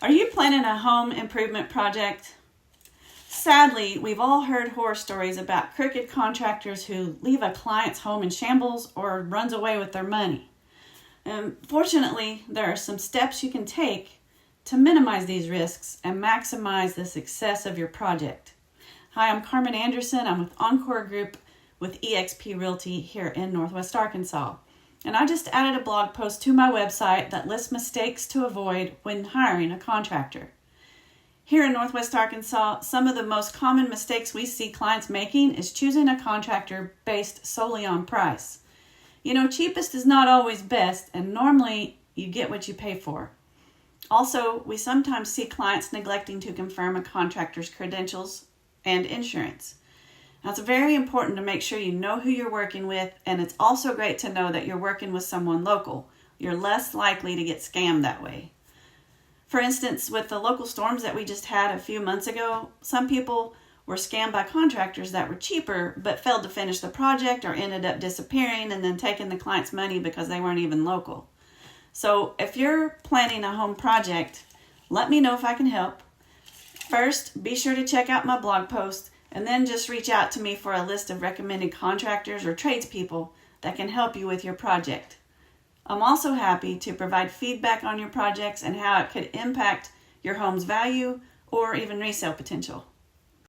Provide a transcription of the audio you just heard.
Are you planning a home improvement project? Sadly, we've all heard horror stories about crooked contractors who leave a client's home in shambles or runs away with their money. Fortunately, there are some steps you can take to minimize these risks and maximize the success of your project. Hi, I'm Carmen Anderson. I'm with Encore Group with eXp Realty here in Northwest Arkansas. And I just added a blog post to my website that lists mistakes to avoid when hiring a contractor. Here in Northwest Arkansas, some of the most common mistakes we see clients making is choosing a contractor based solely on price. You know, cheapest is not always best, and normally you get what you pay for. Also, we sometimes see clients neglecting to confirm a contractor's credentials and insurance. Now, it's very important to make sure you know who you're working with, and it's also great to know that you're working with someone local. You're less likely to get scammed that way. For instance, with the local storms that we just had a few months ago, some people were scammed by contractors that were cheaper but failed to finish the project or ended up disappearing and then taking the client's money because they weren't even local. So if you're planning a home project, let me know if I can help. First, be sure to check out my blog post and then just reach out to me for a list of recommended contractors or tradespeople that can help you with your project. I'm also happy to provide feedback on your projects and how it could impact your home's value or even resale potential.